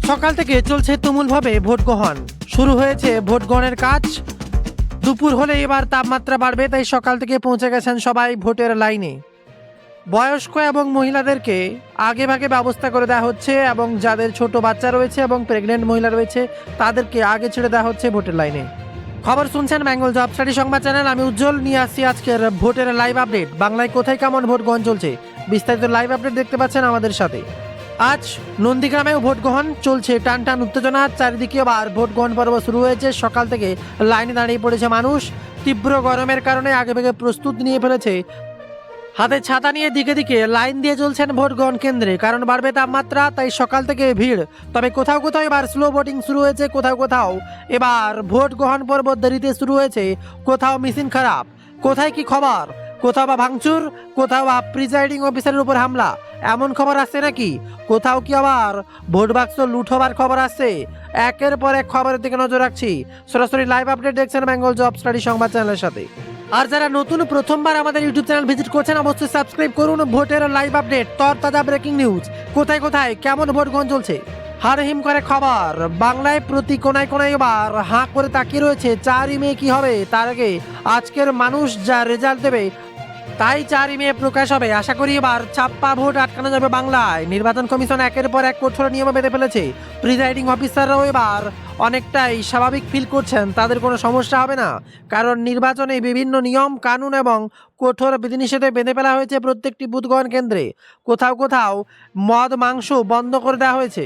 সকাল থেকে চলছে তুমুলভাবে ভোট গ্রহণ। শুরু হয়েছে ভোট গ্রহণের কাজ। দুপুর হলে এবার তাপমাত্রা বাড়বে, তাই সকাল থেকে পৌঁছে গেছেন সবাই ভোটের লাইনে। বয়স্ক এবং মহিলাদেরকে আগে ভাগে ব্যবস্থা করে দেওয়া হচ্ছে এবং যাদের ছোট বাচ্চা রয়েছে এবং প্রেগনেন্ট মহিলা রয়েছে তাদেরকে আগে ছেড়ে দেওয়া হচ্ছে ভোটের লাইনে। খবর শুনছেন বেঙ্গল জব স্টাডি সংবাদ চ্যানেল। আমি উজ্জ্বল নিয়ে আসছি আজকের ভোটের লাইভ আপডেট। বাংলায় কোথায় কেমন ভোট গ্রহণ চলছে বিস্তারিত লাইভ আপডেট দেখতে পাচ্ছেন আমাদের সাথে। আজ নন্দীগ্রামেও ভোট গ্রহণ চলছে, টান টান উত্তেজনা। চারিদিকে আবার ভোট গ্রহণ পর্ব শুরু হয়েছে। সকাল থেকে লাইনে দাঁড়িয়ে পড়েছে মানুষ। তীব্র গরমের কারণে আগেভাগে প্রস্তুত নিয়ে ফেলেছে। হাতে ছাতা নিয়ে দিকে দিকে লাইন দিয়ে চলছেন ভোট গ্রহণ কেন্দ্রে, কারণ বাড়বে তাপমাত্রা, তাই সকাল থেকে ভিড়। তবে কোথাও কোথাও এবার স্লো ভোটিং শুরু হয়েছে, কোথাও কোথাও এবার ভোট গ্রহণ পর্ব দেরিতে শুরু হয়েছে, কোথাও মেশিন খারাপ। কোথায় কি খবর? কোথাও বা ভাঙচুর, কোথাও বা প্রিজাইডিং অফিসারের উপর হামলা, এমন খবর আসছে নাকি? কোথাও কি আবার ভোট বাক্স লুট হবার খবর আসছে? একের পর এক খবরের দিকে নজর রাখছি। সরাসরি লাইভ আপডেট দেখছেন বেঙ্গল জব স্টাডি সংবাদ চ্যানেলের সাথে। আর যারা নতুন প্রথমবার আমাদের ইউটিউব চ্যানেল ভিজিট করছেন অবশ্যই সাবস্ক্রাইব করুন। ভোটের লাইভ আপডেট, তরতাজা ব্রেকিং নিউজ, কোথায় কোথায় কেমন ভোট গ্রহণ চলছে হাড়হিম করে খবর। বাংলায় প্রতি কোনায় কোনায় এবার হাঁ করে তাকিয়ে রয়েছে 4ই মে কি হবে। তার আগে আজকের মানুষ যা রেজাল্ট দেবে তাই 4ই মে প্রকাশ হবে। আশা করি এবার ছাপ্পা ভোট আটকানো যাবে বাংলায়। নির্বাচন কমিশন একের পর এক কঠোর নিয়ম বেঁধে ফেলেছে। প্রিজাইডিং অফিসাররাও এবার অনেকটাই স্বাভাবিক ফিল করছেন, তাদের কোনো সমস্যা হবে না, কারণ নির্বাচনে বিভিন্ন নিয়ম কানুন এবং কঠোর বিধিনিষেধে বেঁধে ফেলা হয়েছে প্রত্যেকটি বুথ গ্রহণ কেন্দ্রে। কোথাও কোথাও মদ মাংস বন্ধ করে দেওয়া হয়েছে।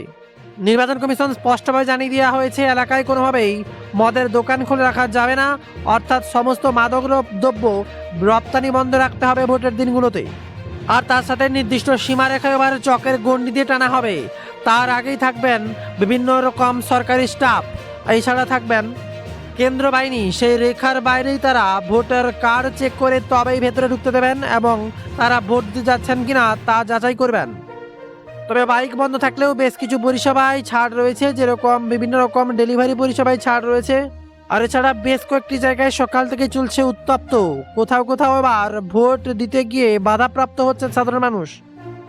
নির্বাচন কমিশন স্পষ্টভাবে জানিয়ে দেওয়া হয়েছে এলাকায় কোনোভাবেই মদের দোকান খুলে রাখা যাবে না, অর্থাৎ সমস্ত মাদক দ্রব্য রপ্তানি বন্ধ রাখতে হবে ভোটের দিনগুলোতে। আর তার সাথে নির্দিষ্ট সীমারেখা এবার চকের গণ্ডি দিয়ে টানা হবে। তার আগেই থাকবেন বিভিন্ন রকম সরকারি স্টাফ, এছাড়া থাকবেন কেন্দ্র বাহিনী। সেই রেখার বাইরেই তারা ভোটার কার্ড চেক করে তবেই ভেতরে ঢুকতে দেবেন এবং তারা ভোট দিতে যাচ্ছেন কিনা তা যাচাই করবেন। তবে বাইক বন্ধ থাকলেও বেশ কিছু পরিষেবায় ছাড় রয়েছে, যেরকম বিভিন্ন রকম ডেলিভারি পরিষেবায় ছাড় রয়েছে। আর এছাড়া বেশ কয়েকটি জায়গায় সকাল থেকে চলছে উত্তপ্ত। কোথাও কোথাও এবার ভোট দিতে গিয়ে বাধাপ্রাপ্ত হচ্ছেন সাধারণ মানুষ।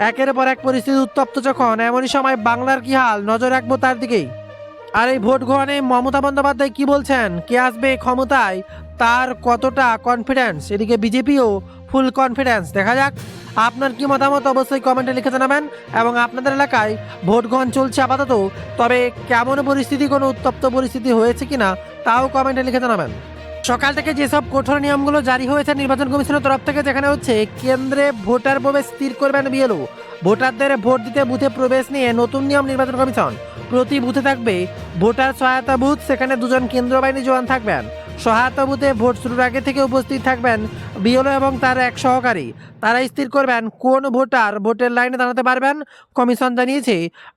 একের পর এক পরিস্থিতি উত্তপ্ত যখন, এমনই সময় বাংলার কি হাল নজর রাখবো তার দিকেই। আর এই ভোট গ্রহণে মমতা বন্দ্যোপাধ্যায় কি বলছেন, কে আসবে ক্ষমতায়, তার কতটা কনফিডেন্স। এদিকে বিজেপিও ফুল কনফিডেন্স। দেখা যাক আপনার কি মতামত, অবশ্যই কমেন্টে লিখে জানাবেন। এবং আপনাদের এলাকায় ভোট গ্রহণ চলছে আপাতত, তবে কেমন পরিস্থিতি, কোনো উত্তপ্ত পরিস্থিতি হয়েছে কিনা তাও কমেন্টে লিখে জানাবেন। সকাল থেকে যেসব কঠোর নিয়মগুলো জারি হয়েছে নির্বাচন কমিশনের তরফ থেকে, যেখানে হচ্ছে কেন্দ্রে ভোটার প্রবেশ স্থির করবেন বিএলও। ভোটারদের ভোট দিতে বুথে প্রবেশ নিয়ে নতুন নিয়ম নির্বাচন কমিশন। প্রতি বুথে থাকবে ভোটার সহায়তা বুথ, সেখানে 2 জন কেন্দ্র বাহিনী জওয়ান থাকবেন। সহায়তা বুথে ভোট শুরুর আগে থেকে উপস্থিত থাকবেন বিএলও এবং তার এক সহকারী। তারা স্থির করবেন কোন ভোটার ভোটের লাইনে দাঁড়াতে পারবেন। কমিশন জানিয়েছে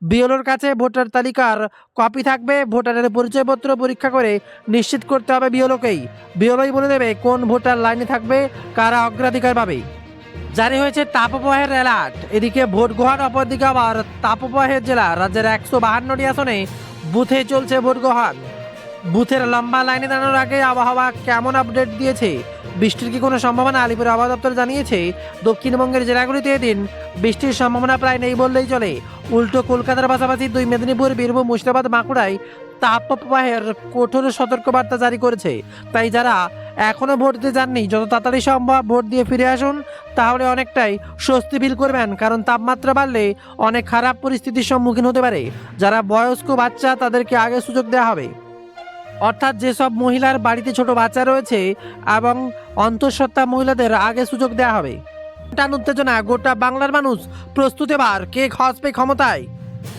বিএলওর কাছে ভোটার তালিকার কপি থাকবে। ভোটারের পরিচয়পত্র পরীক্ষা করে নিশ্চিত করতে হবে বিএলওকেই। বিএলওই বলে দেবে কোন ভোটার লাইনে থাকবে, কারা অগ্রাধিকার পাবে। জারি হয়েছে তাপপ্রবাহের অ্যালার্ট। এদিকে ভোট গ্রহণ, অপরদিকে আবার তাপপ্রবাহের জেলা। রাজ্যের 152টি আসনে বুথে চলছে ভোট গ্রহণ। বুথের লম্বা লাইনে দাঁড়ানোর আগে আবহাওয়া কেমন আপডেট দিয়েছে, বৃষ্টির কি কোনো সম্ভাবনা? আলিপুর আবহাওয়া দপ্তর জানিয়েছে দক্ষিণবঙ্গের জেলাগুলিতে এদিন বৃষ্টির সম্ভাবনা প্রায় নেই বললেই চলে। উল্টো কলকাতার পাশাপাশি 2 মেদিনীপুর, বীরভূম, মুর্শিদাবাদ, বাঁকুড়ায় তাপপ্রবাহের কঠোর সতর্কবার্তা জারি করেছে। তাই যারা এখনও ভোট দিতে যাননি, যত তাড়াতাড়ি সম্ভব ভোট দিয়ে ফিরে আসুন, তাহলে অনেকটাই স্বস্তি ফিল করবেন, কারণ তাপমাত্রা বাড়লে অনেক খারাপ পরিস্থিতির সম্মুখীন হতে পারে। যারা বয়স্ক বাচ্চা তাদেরকে আগে সুযোগ দেওয়া হবে, অর্থাৎ যেসব মহিলার বাড়িতে ছোট বাচ্চা রয়েছে এবং অন্তঃসত্ত্বা মহিলাদের আগে সুযোগ দেওয়া হবে। টান উত্তেজনা, গোটা বাংলার মানুষ প্রস্তুত। এবার কে আসবে ক্ষমতায়,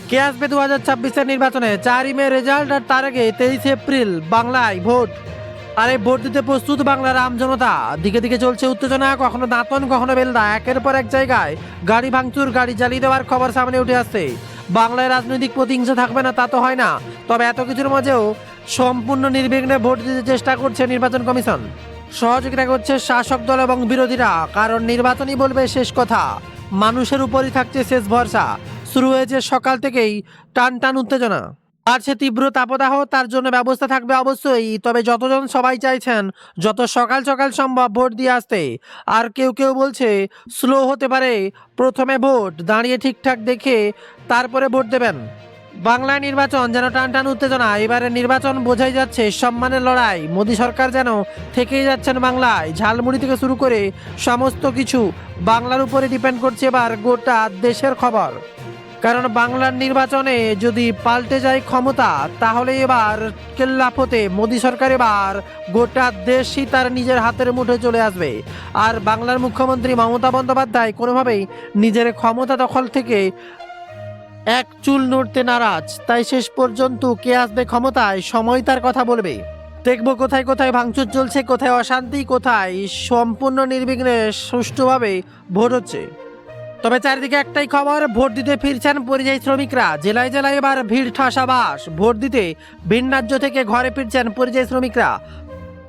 কে আসবে 2026-এর নির্বাচনে। 4ই মে রেজাল্ট, আর তার আগে 23 এপ্রিল বাংলায় ভোট। আর এই ভোট দিতে প্রস্তুত বাংলার আমজনতা। দিকে দিকে চলছে উত্তেজনা, কখনো দাঁতন কখনো বেলদা। একের পর এক জায়গায় গাড়ি ভাঙচুর, গাড়ি জ্বালিয়ে দেওয়ার খবর সামনে উঠে আসছে। বাংলায় রাজনৈতিক প্রতিহিংসা থাকবে না তা তো হয় না, তবে এত কিছুর মাঝেও সম্পূর্ণ নির্বিঘ্নে ভোট দিতে চেষ্টা করছে নির্বাচন কমিশন। সহযোগিতা করছে শাসক দল এবং বিরোধীরা, কারণ নির্বাচনই বলবে শেষ কথা। মানুষের উপরই থাকছে শেষ ভরসা। শুরু হয়েছে সকাল থেকেই টান টান উত্তেজনা। বাড়ছে তীব্র তাপদাহ, তার জন্য ব্যবস্থা থাকবে অবশ্যই। তবে যতজন সবাই চাইছেন যত সকাল সকাল সম্ভব ভোট দিয়ে আসতে। আর কেউ কেউ বলছে স্লো হতে পারে, প্রথমে ভোট দাঁড়িয়ে ঠিকঠাক দেখে তারপরে ভোট দেবেন। বাংলায় নির্বাচন যেন টান টান উত্তেজনা। এবারে নির্বাচন বোঝাই যাচ্ছে সম্মানের লড়াই। মোদী সরকার যেন থেকেই যাচ্ছেন বাংলায়। ঝালমুড়ি থেকে শুরু করে সমস্ত কিছু বাংলার উপরে ডিপেন্ড করছে এবার গোটা দেশের খবর। কারণ বাংলার নির্বাচনে যদি পাল্টে যায় ক্ষমতা, তাহলে এবার কেল্লাফতে মোদী সরকার এবার গোটা দেশই তার নিজের হাতের মুঠোয় চলে আসবে। আর বাংলার মুখ্যমন্ত্রী মমতা বন্দ্যোপাধ্যায় কোনোভাবেই নিজের ক্ষমতা দখল থেকে এক চুল নড়তে নারাজ। তাই শেষ পর্যন্ত কে আসবে ক্ষমতায়, সময় তার কথা বলবে। দেখবো কোথায় কোথায় ভাঙচুর চলছে, কোথায় অশান্তি, কোথায় সম্পূর্ণ নির্বিঘ্নে সুষ্ঠুভাবে ভোট হচ্ছে। তবে চারিদিকে একটাই খবর, ভোট দিতে ফিরছেন পরিযায়ী শ্রমিকরা। জেলায় জেলায় এবার ভিড় ঠাসাবাস। ভোট দিতে ভিন রাজ্য থেকে ঘরে ফিরছেন পরিযায়ী শ্রমিকরা।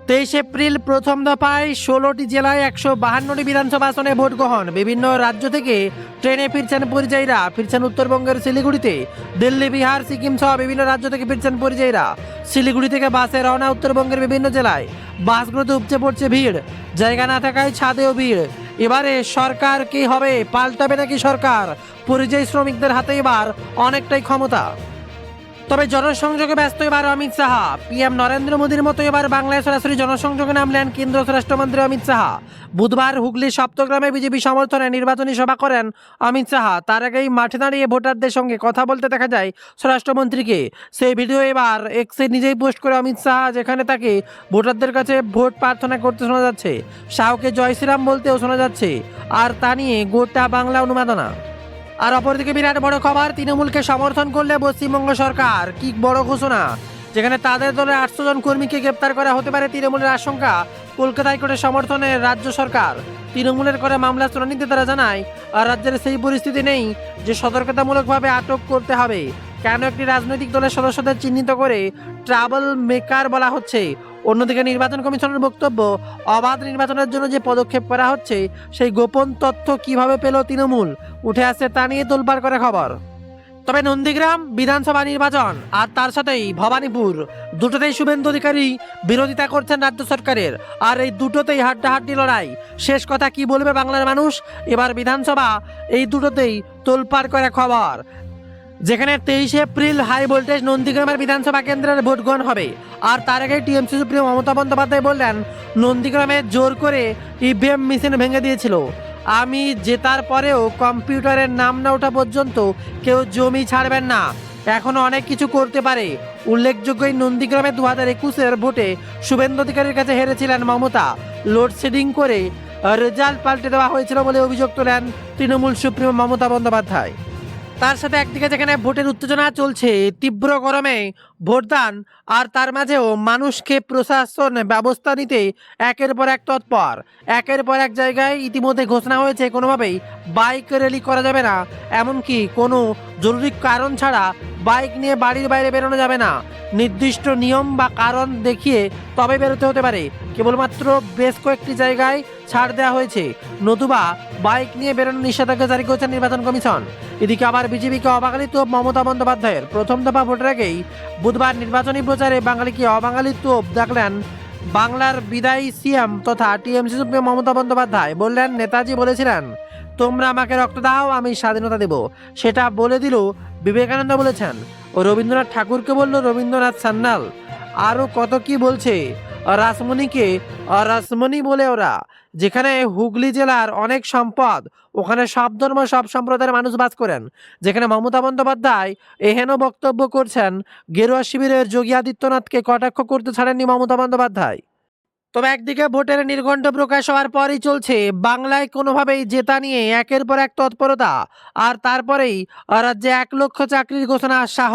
23 এপ্রিল প্রথম দফায় 16টি জেলায় 152টি বিধানসভা আসনে ভোট গ্রহণ। বিভিন্ন রাজ্য থেকে ট্রেনে ফিরছেন পরিযায়ীরা। ফিরছেন উত্তরবঙ্গের শিলিগুড়িতে। দিল্লি, বিহার, সিকিম সহ বিভিন্ন রাজ্য থেকে ফিরছেন পরিযায়ীরা। শিলিগুড়ি থেকে বাসে রওনা উত্তরবঙ্গের বিভিন্ন জেলায়। বাসগুলোতে উপচে পড়ছে ভিড়। জায়গা না থাকায় ছাদেও ভিড়। এবারে সরকার কি হবে, পাল্টাবে নাকি সরকার? পরিযায়ী শ্রমিকদের হাতে এবার অনেকটাই ক্ষমতা। তবে জনসংযোগে ব্যস্ত এবার অমিত শাহ। পিএম নরেন্দ্র মোদীর মতো এবার বাংলায় সরাসরি জনসংযোগে নামলেন কেন্দ্র স্বরাষ্ট্রমন্ত্রী অমিত শাহ। বুধবার হুগলির সপ্তগ্রামে বিজেপি সমর্থনে নির্বাচনী সভা করেন অমিত শাহ। তার আগেই মাঠে দাঁড়িয়ে ভোটারদের সঙ্গে কথা বলতে দেখা যায় স্বরাষ্ট্রমন্ত্রীকে। সেই ভিডিও এবার এক্সে নিজেই পোস্ট করে অমিত শাহ, যেখানে তাকে ভোটারদের কাছে ভোট প্রার্থনা করতে শোনা যাচ্ছে। শাহকে জয় শ্রীরাম বলতেও শোনা যাচ্ছে। আর তা নিয়ে গোটা বাংলা উন্মাদনা। আর অপরদিকে বিরাট বড় খবর, তৃণমূলকে সমর্থন করলে পশ্চিমবঙ্গ সরকার। কি বড় ঘোষণা! যেখানে তাদের দলের 800 জন কর্মীকে গ্রেপ্তার করা হতে পারে তৃণমূলের আশঙ্কা। কলকাতা হাইকোর্টের সমর্থনে রাজ্য সরকার। তৃণমূলের করা মামলা শুনানিতে তারা জানায়, আর রাজ্যের সেই পরিস্থিতি নেই যে সতর্কতামূলকভাবে আটক করতে হবে। কেন একটি রাজনৈতিক দলের সদস্যদের চিহ্নিত করে ট্রাবল মেকার বলা হচ্ছে? অন্যদিকে নির্বাচন কমিশনের বক্তব্য, অবাধ নির্বাচনের জন্য যে পদক্ষেপ করা হচ্ছে সেই গোপন তথ্য কিভাবে পেল তৃণমূল, উঠে আসছে তা নিয়ে তোলপাড় করে খবর। তবে নন্দীগ্রাম বিধানসভা নির্বাচন আর তার সাথেই ভবানীপুর, দুটোতেই শুভেন্দু অধিকারী বিরোধিতা করছেন রাজ্য সরকারের। আর এই দুটোতেই হাড্ডাহাড্ডি লড়াই। শেষ কথা কি বলবে বাংলার মানুষ? এবার বিধানসভা এই দুটোতেই তোলপাড় করে খবর। যেখানে 23 এপ্রিল হাই ভোল্টেজ নন্দীগ্রামের বিধানসভা কেন্দ্রের ভোট গ্রহণ হবে। আর তার আগে টিএমসি সুপ্রিমো মমতা বন্দ্যোপাধ্যায় বললেন, নন্দীগ্রামে জোর করে ইভিএম মেশিন ভেঙে দিয়েছিল। আমি জেতার পরেও কম্পিউটারের নাম না ওঠা পর্যন্ত কেউ জমি ছাড়বেন না। এখনো অনেক কিছু করতে পারে। উল্লেখযোগ্য, এই নন্দীগ্রামে 2021-এর ভোটে শুভেন্দু অধিকারীর কাছে হেরেছিলেন মমতা। লোডশেডিং করে রেজাল্ট পাল্টে দেওয়া হয়েছিল বলে অভিযোগ তোলেন তৃণমূল সুপ্রিমো মমতা বন্দ্যোপাধ্যায়। তার সাথে একদিকে যেখানে ভোটের উত্তেজনা চলছে, তীব্র গরমে ভোটদান, আর তার মাঝেও মানুষকে প্রশাসন ব্যবস্থা নিতে একের পর এক তৎপর। একের পর এক জায়গায় ইতিমধ্যে ঘোষণা হয়েছে কোনোভাবেই বাইক র্যালি করা যাবে না। এমনকি কোনো জরুরি কারণ ছাড়া বাইক নিয়ে বাড়ির বাইরে বেরোনো যাবে না। নির্দিষ্ট নিয়ম বা কারণ দেখিয়ে তবে বেরোতে হতে পারে। কেবলমাত্র বেশ কয়েকটি জায়গায় ছাড় দেওয়া হয়েছে, নতুবা বাইক নিয়ে বেরোনোর নিষেধাজ্ঞা জারি করেছে নির্বাচন কমিশন। এদিকে আবার বিজেপিকে অবাঙালিত্ব মমতা বন্দ্যোপাধ্যায়ের। প্রথম দফা ভোটের আগেই বুধবার নির্বাচনী প্রচারে বাঙালিকে অবাঙালিত্ব দেখলেন বাংলার বিদায়ী সিএম তথা টিএমসি সুপ্রিমো মমতা বন্দ্যোপাধ্যায়। বললেন, নেতাজি বলেছিলেন, তোমরা আমাকে রক্ত দাও, আমি স্বাধীনতা দেব। সেটা বলে দিল বিবেকানন্দ বলেছেন। ও রবীন্দ্রনাথ ঠাকুরকে বলল রবীন্দ্রনাথ সান্যাল। আরও কত কি বলছে। রাসমণিকে রাসমণি বলে ওরা। যেখানে হুগলি জেলার অনেক সম্পদ, ওখানে সব ধর্ম সব সম্প্রদায়ের মানুষ বাস করেন। যেখানে মমতা বন্দ্যোপাধ্যায় এহেন বক্তব্য করছেন, গেরুয়া শিবিরের যোগী আদিত্যনাথকে কটাক্ষ করতে ছাড়েননি মমতা বন্দ্যোপাধ্যায়। তবে একদিকে ভোটের নির্ঘণ্ট প্রকাশ হওয়ার পরই চলছে বাংলায় কোনোভাবেই জেতা নিয়ে একের পর এক তৎপরতা। আর তারপরেই রাজ্যে 1 লক্ষ চাকরির ঘোষণা শাহ।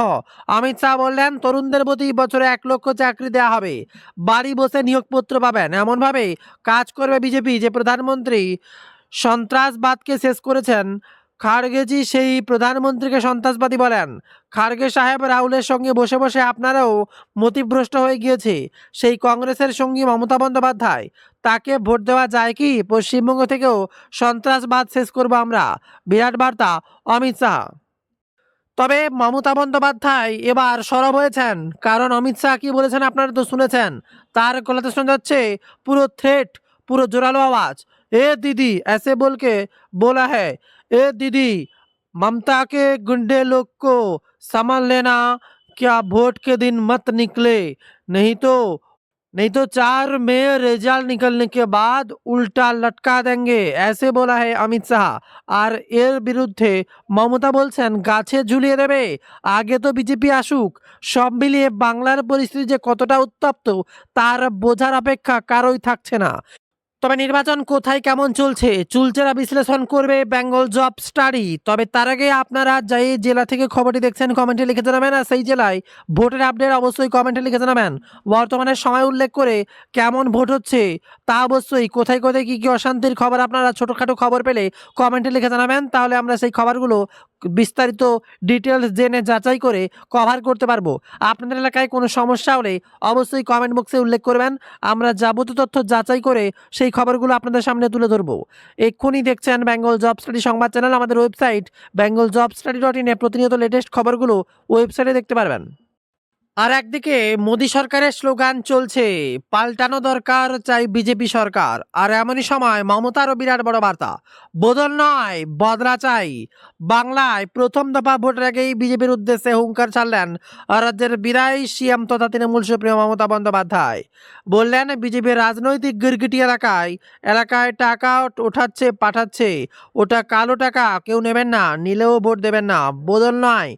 অমিত শাহ বললেন, তরুণদের প্রতি বছরে 1 লক্ষ চাকরি দেওয়া হবে। বাড়ি বসে নিয়োগপত্র পাবেন। এমনভাবে কাজ করবে বিজেপি যে প্রধানমন্ত্রী সন্ত্রাসবাদকে শেষ করেছেন। খাড়গেজি সেই প্রধানমন্ত্রীকে সন্ত্রাসবাদী বলেন। খাড়গে সাহেব রাহুলের সঙ্গে বসে বসে আপনারাও মতিভ্রষ্ট হয়ে গিয়েছে। সেই কংগ্রেসের সঙ্গী মমতা বন্দ্যোপাধ্যায়, তাকে ভোট দেওয়া যায় কি? পশ্চিমবঙ্গ থেকেও সন্ত্রাসবাদ শেষ করব আমরা। বিরাট বার্তা অমিত শাহ। তবে মমতা বন্দ্যোপাধ্যায় এবার সরব হয়েছেন। কারণ অমিত শাহ কি বলেছেন আপনারা তো শুনেছেন। তার গলাতে শোনা যাচ্ছে পুরো থ্রেট, পুরো জোরালো আওয়াজ। এ দিদি ऐसे बोल के बोला है, ए दीदी ममता के गुंडे लोग को संभाल लेना, क्या वोट के दिन मत निकले, नहीं तो 4 में रिजल्ट निकलने के बाद उल्टा लटका देंगे, ऐसे बोला है অমিত শাহ। আর এর বিরুদ্ধে মমতা বলছেন গাছে ঝুলিয়ে দেবে, আগে তো বিজেপি আসুক। সব মিলিয়ে বাংলার পরিস্থিতি যে কতটা উত্তপ্ত তার বোঝার অপেক্ষা কারোই থাকছে না। তবে নির্বাচন কোথায় কেমন চলছে চুলচেরা বিশ্লেষণ করবে বেঙ্গল জব স্টাডি। তবে তার আগে আপনারা যে জেলা থেকে খবরটি দেখছেন কমেন্টে লিখে জানাবেন, আর সেই জেলায় ভোটের আপডেট অবশ্যই কমেন্টে লিখে জানাবেন। বর্তমানে সময় উল্লেখ করে কেমন ভোট হচ্ছে তা অবশ্যই, কোথায় কোথায় কী কী অশান্তির খবর আপনারা ছোটোখাটো খবর পেলে কমেন্টে লিখে জানাবেন, তাহলে আমরা সেই খবরগুলো বিস্তারিত ডিটেলস জেনে যাচাই করে কভার করতে পারবো। আপনাদের এলাকায় কোনো সমস্যা হলে অবশ্যই কমেন্ট বক্সে উল্লেখ করবেন, আমরা যাবতীয় তথ্য যাচাই করে সেই খবরগুলো আপনাদের সামনে তুলে ধরবো। এক্ষুনি দেখছেন বেঙ্গল জব স্টাডি সংবাদ চ্যানেল। আমাদের ওয়েবসাইট bengalJobStudy.in এ প্রতিনিয়ত লেটেস্ট খবরগুলো ওয়েবসাইটে দেখতে পারবেন। আর একদিকে মোদী সরকারের স্লোগান চলছে, পাল্টানো দরকার, চাই বিজেপি সরকার। আর এমনই সময় মমতারও বিরাট বড় বার্তা, বদল নয় বদলা চাই। বাংলায় প্রথম দফা ভোটের আগেই বিজেপির উদ্দেশ্যে হুঙ্কার ছাড়লেন রাজ্যের বিদায়ী সিএম তথা তৃণমূল সুপ্রিমো মমতা বন্দ্যোপাধ্যায়। বললেন বিজেপির রাজনৈতিক গিরগিটি এলাকায় টাকা ওঠাচ্ছে পাঠাচ্ছে, ওটা কালো টাকা, কেউ নেবেন না, নিলেও ভোট দেবেন না। বদল নয়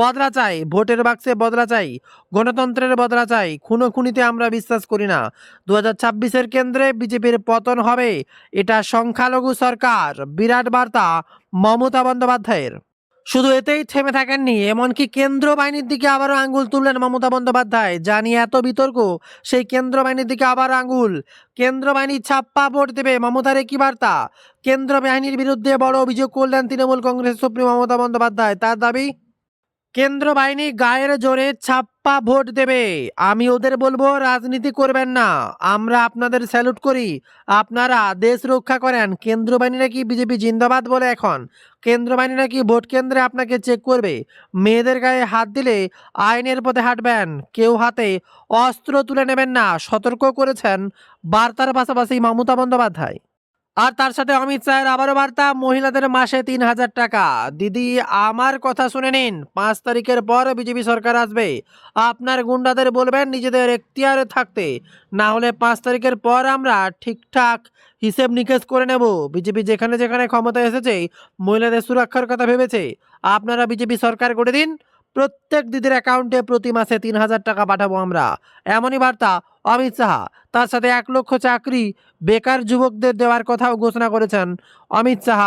বদলা চাই, ভোটের বাক্সে বদলা চাই, গণতন্ত্রের বদলা চাই। খুনোখুনিতে আমরা বিশ্বাস করি না। 2026-এর কেন্দ্রে বিজেপির পতন হবে, এটা সংখ্যালঘু সরকার। বিরাট বার্তা মমতা বন্দ্যোপাধ্যায়ের। শুধু এতেই থেমে থাকেননি, এমনকি কেন্দ্র বাহিনীর দিকে আবারও আঙ্গুল তুললেন মমতা বন্দ্যোপাধ্যায়। জানিয়ে এত বিতর্ক, সেই কেন্দ্র বাহিনীর দিকে আবার আঙ্গুল। কেন্দ্র বাহিনী ছাপ্পা ভোট দেবে, মমতার কি বার্তা? কেন্দ্র বাহিনীর বিরুদ্ধে বড় অভিযোগ করলেন তৃণমূল কংগ্রেস সুপ্রিমো মমতা বন্দ্যোপাধ্যায়। তার দাবি, কেন্দ্র বাহিনী গায়ের জোরে ছাপ্পা ভোট দেবে। আমি ওদের বলবো রাজনীতি করবেন না, আমরা আপনাদের স্যালুট করি, আপনারা দেশ রক্ষা করেন। কেন্দ্র বাহিনী নাকি বিজেপি জিন্দাবাদ বলে এখন। কেন্দ্র বাহিনী নাকি ভোট কেন্দ্রে আপনাকে চেক করবে, মেয়েদের গায়ে হাত দিলে আইনের পথে হাঁটবেন, কেউ হাতে অস্ত্র তুলে নেবেন না, সতর্ক করেছেন বার্তার পাশাপাশি মমতা বন্দ্যোপাধ্যায়। আর তার সাথে অমিত শাহের আবারও বার্তা, মহিলাদের মাসে 3,000 টাকা। দিদি আমার কথা শুনে নিন, 5 তারিখের পর বিজেপি সরকার আসবে, আপনার গুন্ডাদের বলবেন নিজেদের এখতিয়ারে থাকতে, না হলে 5 তারিখের পর আমরা ঠিকঠাক হিসেব নিকেশ করে নেব। বিজেপি যেখানে যেখানে ক্ষমতায় এসেছে মহিলাদের সুরক্ষার কথা ভেবেছে, আপনারা বিজেপি সরকার করে দিন, প্রত্যেক দিদির অ্যাকাউন্টে প্রতি মাসে 3,000 টাকা পাঠাবো আমরা। এমনই বার্তা অমিত শাহ। তার সাথে 1 লক্ষ চাকরি বেকার যুবকদের দেওয়ার কথাও ঘোষণা করেছেন অমিত শাহ,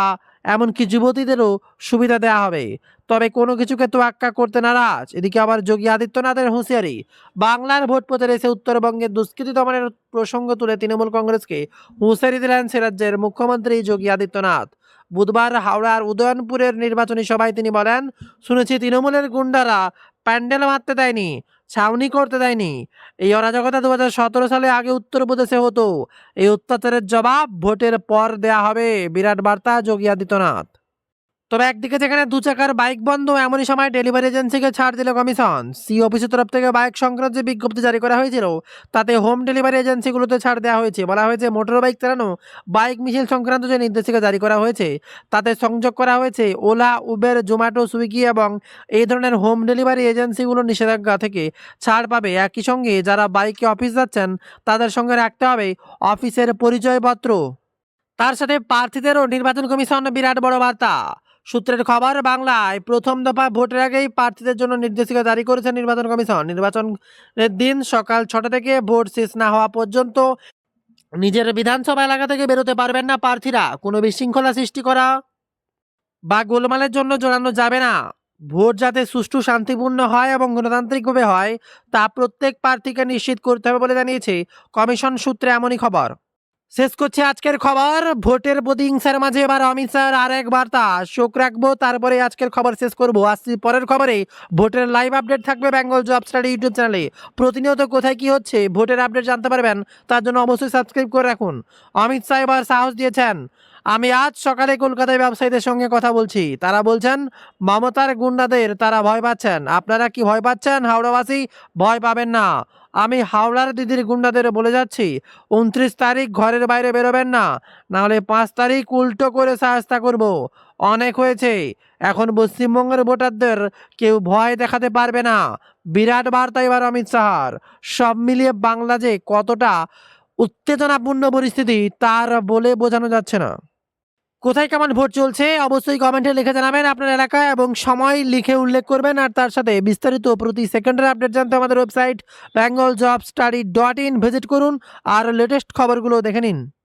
এমনকি যুবতীদেরও সুবিধা দেওয়া হবে। তবে কোনো কিছুকে তোয়াক্কা করতে নারাজ। এদিকে আবার যোগী আদিত্যনাথের হুঁশিয়ারি, বাংলার ভোট প্রচারে এসে উত্তরবঙ্গের দুষ্কৃতী দমনের প্রসঙ্গ তুলে তৃণমূল কংগ্রেসকে হুঁশিয়ারি দিলেন সে রাজ্যের মুখ্যমন্ত্রী যোগী আদিত্যনাথ। বুধবার হাওড়ার উদয়নপুরের নির্বাচনী সভায় তিনি বলেন, শুনেছি তৃণমূলের গুন্ডারা প্যান্ডেল মারতে দেয়নি, ছাউনি করতে দেয়নি। এই অরাজকতা 2017 সালে আগে উত্তরপ্রদেশে হতো। এই অত্যাচারের জবাব ভোটের পর দেয়া হবে, বিরাট বার্তা যোগী আদিত্যনাথ। তবে একদিকে যেখানে 2 চাকার বাইক বন্ধ, এমনই সময় ডেলিভারি এজেন্সিকে ছাড় দিল কমিশন। সি অফিসের তরফ থেকে বাইক সংক্রান্ত যে বিজ্ঞপ্তি জারি করা হয়েছিল তাতে হোম ডেলিভারি এজেন্সিগুলোতে ছাড় দেওয়া হয়েছে। বলা হয়েছে মোটর বাইক চালানো, বাইক মিছিল সংক্রান্ত যে নির্দেশিকা জারি করা হয়েছে তাতে সংযোগ করা হয়েছে ওলা, উবের, জোম্যাটো, সুইগি এবং এই ধরনের হোম ডেলিভারি এজেন্সিগুলো নিষেধাজ্ঞা থেকে ছাড় পাবে। একই সঙ্গে যারা বাইকে অফিস যাচ্ছেন তাদের সঙ্গে রাখতে হবে অফিসের পরিচয়পত্র। তার সাথে প্রার্থীদেরও নির্বাচন কমিশন বিরাট বড় বার্তা। সূত্রের খবর, বাংলায় প্রথম দফা ভোটের আগেই প্রার্থীদের জন্য নির্দেশিকা জারি করেছে নির্বাচন কমিশন। নির্বাচনের দিন সকাল 6টা থেকে ভোট শেষ না হওয়া পর্যন্ত নিজের বিধানসভা এলাকা থেকে বেরোতে পারবেন না প্রার্থীরা। কোনো বিশৃঙ্খলা সৃষ্টি করা বা গোলমালের জন্য জড়ানো যাবে না। ভোট যাতে সুষ্ঠু, শান্তিপূর্ণ হয় এবং গণতান্ত্রিকভাবে হয় তা প্রত্যেক প্রার্থীকে নিশ্চিত করতে হবে বলে জানিয়েছে কমিশন সূত্রে। এমনই খবর। শেষ করছে আজকের খবর। ভোটের প্রতিহিংসার মাঝে এবার অমিত শাহের আর এক বার্তা, শোক রাখবো তারপরে আজকের খবর শেষ করবো। আসছি পরের খবরে। ভোটের লাইভ আপডেট থাকবে বেঙ্গল জব স্টাডি ইউটিউব চ্যানেলে। প্রতিনিয়ত কোথায় কি হচ্ছে ভোটের আপডেট জানতে পারবেন, তার জন্য অবশ্যই সাবস্ক্রাইব করে রাখুন। অমিত শাহ এবার সাহস দিয়েছেন, আমি আজ সকালে কলকাতায় ব্যবসায়ীদের সঙ্গে কথা বলছি, তারা বলছেন মমতার গুন্ডাদের তারা ভয় পাচ্ছেন। আপনারা কি ভয় পাচ্ছেন? হাওড়াবাসী ভয় পাবেন না। আমি হাওড়ার দিদির গুন্ডাদের বলে যাচ্ছি, 29 তারিখ ঘরের বাইরে বেরোবেন না, নাহলে 5 তারিখ উল্টো করে শায়েস্তা করব। অনেক হয়েছে, এখন পশ্চিমবঙ্গের ভোটারদের কেউ ভয় দেখাতে পারবে না। বিরাট বার্তা এবার অমিত শাহর। সব মিলিয়ে বাংলা যে কতটা উত্তেজনাপূর্ণ পরিস্থিতি তার বলে বোঝানো যাচ্ছে না। কোথায় কেমন ভোট চলছে অবশ্যই কমেন্টে লিখে জানাবেন আপনার এলাকা এবং সময় লিখে উল্লেখ করবেন, আর তার সাথে বিস্তারিত প্রতি সেকেন্ডের আপডেট জানতে আমাদের ওয়েবসাইট bengaljobstudy.in ভিজিট করুন আর লেটেস্ট খবরগুলো দেখে নিন।